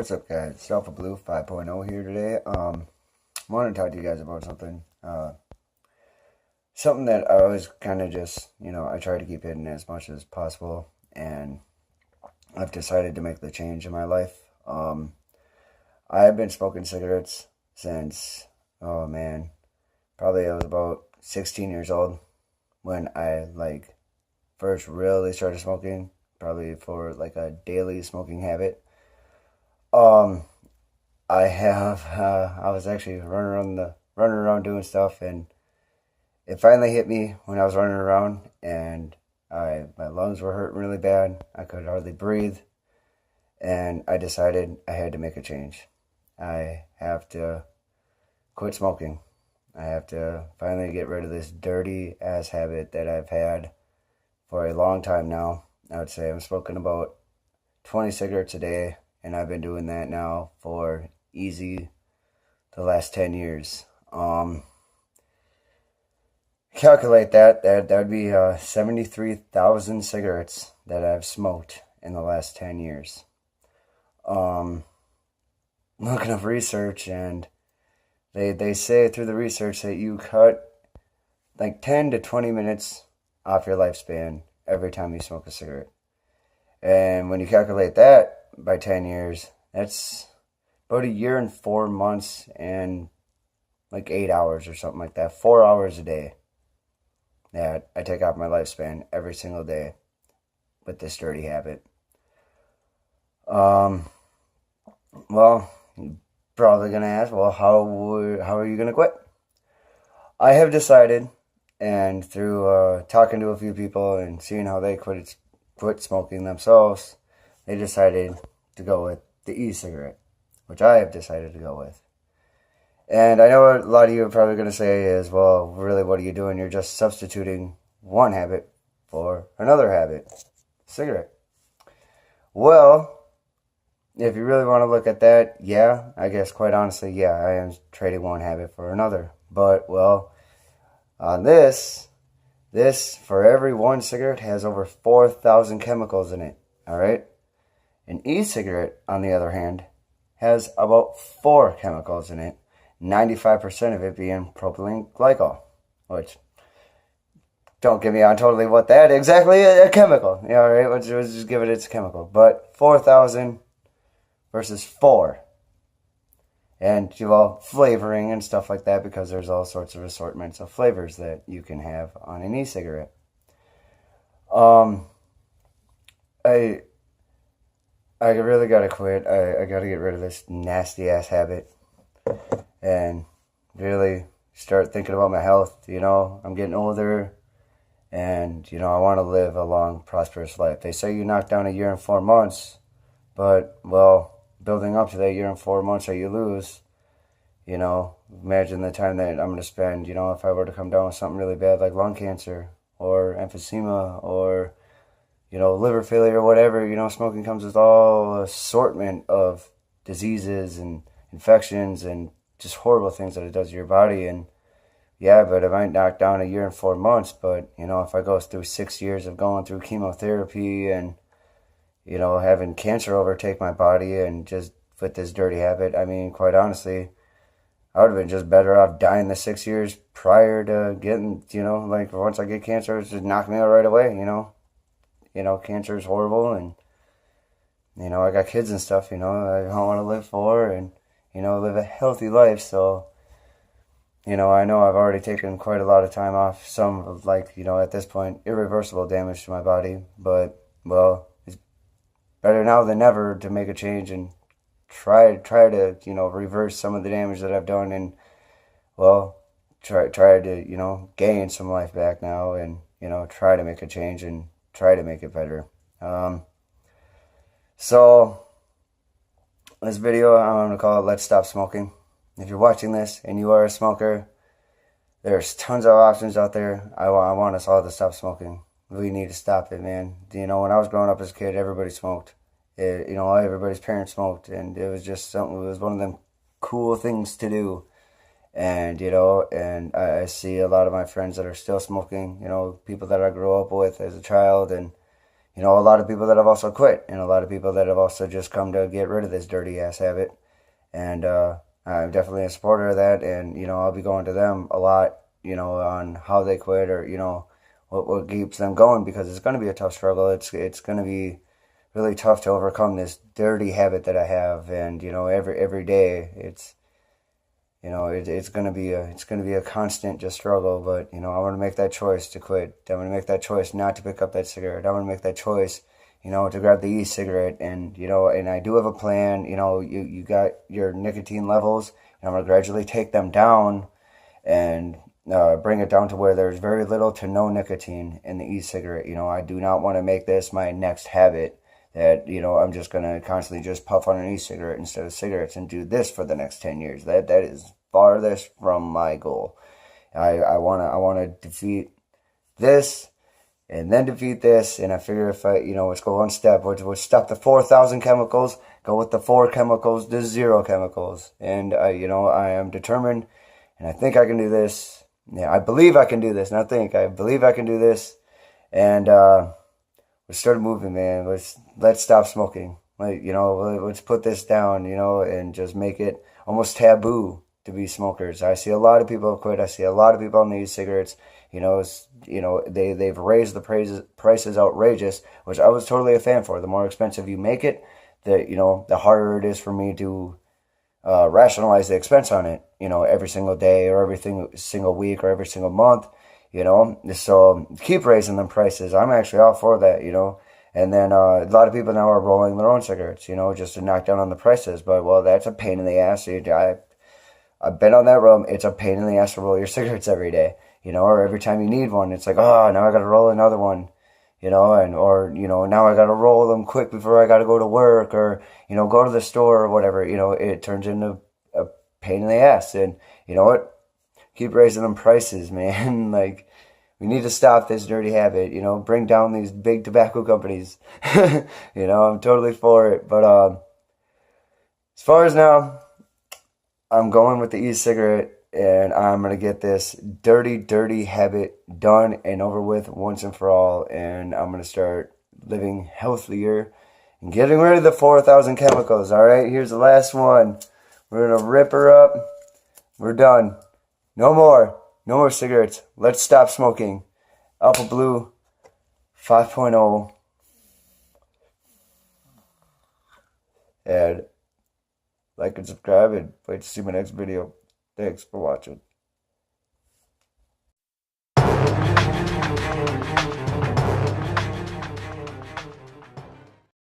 What's up, guys? It's Alpha Blue 5.0 here today. I want to talk to you guys about something. Something that I always kind of just, I try to keep hidden as much as possible. And I've decided to make the change in my life. I've been smoking cigarettes since, oh man, probably I was about 16 years old when I, first really started smoking. Probably for, a daily smoking habit. I was actually running around doing stuff, and it finally hit me when I was running around, and my lungs were hurting really bad. I could hardly breathe, and I decided I had to make a change. I have to quit smoking. I have to finally get rid of this dirty ass habit that I've had for a long time now. I would say I'm smoking about 20 cigarettes a day, and I've been doing that now for easy the last 10 years. Calculate that would be 73,000 cigarettes that I've smoked in the last 10 years. Looking up research, and they say through the research that you cut 10 to 20 minutes off your lifespan every time you smoke a cigarette. And when you calculate that by 10 years, that's about a year and 4 months and 8 hours or something like that. 4 hours a day that I take off my lifespan every single day with this dirty habit. Well, you're probably going to ask, well, how are you going to quit? I have decided, and through talking to a few people and seeing how they quit smoking themselves, they decided to go with the e-cigarette, which I have decided to go with. And I know what a lot of you are probably going to say is, well, really, what are you doing? You're just substituting one habit for another habit, cigarette. Well, if you really want to look at that, yeah, I guess quite honestly, yeah, I am trading one habit for another. But, well, on this, for every one cigarette, has over 4,000 chemicals in it, all right? An e-cigarette, on the other hand, has about 4 chemicals in it, 95% of it being propylene glycol, which, don't get me on totally what that exactly is, a chemical, all right? Let's just give it its chemical. But 4,000 versus 4. And, flavoring and stuff like that, because there's all sorts of assortments of flavors that you can have on an e-cigarette. I really gotta quit. I gotta get rid of this nasty ass habit and really start thinking about my health. I'm getting older, and I want to live a long, prosperous life. They say you knock down a year and 4 months, but, well, building up to that year and 4 months that you lose, imagine the time that I'm going to spend, if I were to come down with something really bad like lung cancer or emphysema or, liver failure or whatever. Smoking comes with all assortment of diseases and infections and just horrible things that it does to your body. And yeah, but it might knock down a year and 4 months, but, if I go through 6 years of going through chemotherapy and having cancer overtake my body and just with this dirty habit, I mean, quite honestly, I would have been just better off dying the 6 years prior to getting, once I get cancer, it's just knock me out right away, cancer is horrible, and, I got kids and stuff, I don't want to live for, and, live a healthy life, so, I know I've already taken quite a lot of time off, some, at this point, irreversible damage to my body, but, well, better now than never to make a change and try to, reverse some of the damage that I've done, and, well, try to, gain some life back now, and, try to make a change and try to make it better. So, this video, I'm going to call it Let's Stop Smoking. If you're watching this and you are a smoker, there's tons of options out there. I want us all to stop smoking. We need to stop it, man. When I was growing up as a kid, everybody smoked. Everybody's parents smoked, and it was just something. It was one of them cool things to do. And and I see a lot of my friends that are still smoking. People that I grew up with as a child, and you know, a lot of people that have also quit, and a lot of people that have also just come to get rid of this dirty ass habit. And I'm definitely a supporter of that, and you know, I'll be going to them a lot, you know, on how they quit, or you know, what keeps them going, because it's going to be a tough struggle. It's going to be really tough to overcome this dirty habit that I have, and you know, every day it's, you know, it's gonna be a constant just struggle. But you know, I want to make that choice to quit. I'm gonna make that choice not to pick up that cigarette. I'm gonna make that choice, you know, to grab the e-cigarette. And you know, and I do have a plan. You know, you got your nicotine levels, and I'm gonna gradually take them down, and bring it down to where there's very little to no nicotine in the e-cigarette. You know, I do not want to make this my next habit, that you know, I'm just gonna constantly just puff on an e-cigarette instead of cigarettes and do this for the next 10 years. That is farthest from my goal. I wanna defeat this, and then defeat this, and I figure if I, you know, let's go one step. We'll stop the 4,000 chemicals, go with the 4 chemicals to 0 chemicals, and you know, I am determined, and I think I can do this. Yeah, I believe I can do this. Not think, I believe I can do this, and let's start moving, man. Let's stop smoking. Like, you know, let's put this down, you know, and just make it almost taboo to be smokers. I see a lot of people quit. I see a lot of people on these cigarettes. You know, they've raised the prices outrageous, which I was totally a fan for. The more expensive you make it, you know, the harder it is for me to rationalize the expense on it. You know, every single day, or every single week, or every single month. You know, so keep raising them prices. I'm actually all for that, you know. And then a lot of people now are rolling their own cigarettes, you know, just to knock down on the prices. But, well, that's a pain in the ass. I've been on that road. It's a pain in the ass to roll your cigarettes every day, you know, or every time you need one. It's like, oh, now I got to roll another one, you know, or, you know, now I got to roll them quick before I got to go to work, or, you know, go to the store or whatever. You know, it turns into a pain in the ass. And you know what? Keep raising them prices, man. Like, we need to stop this dirty habit, you know, bring down these big tobacco companies. You know, I'm totally for it. But as far as now, I'm going with the e-cigarette, and I'm going to get this dirty habit done and over with once and for all. And I'm going to start living healthier and getting rid of the 4,000 chemicals. All right, here's the last one. We're going to rip her up. We're done. No more. No more cigarettes. Let's stop smoking. Alpha Blue 5.0. And like and subscribe, and wait to see my next video. Thanks for watching.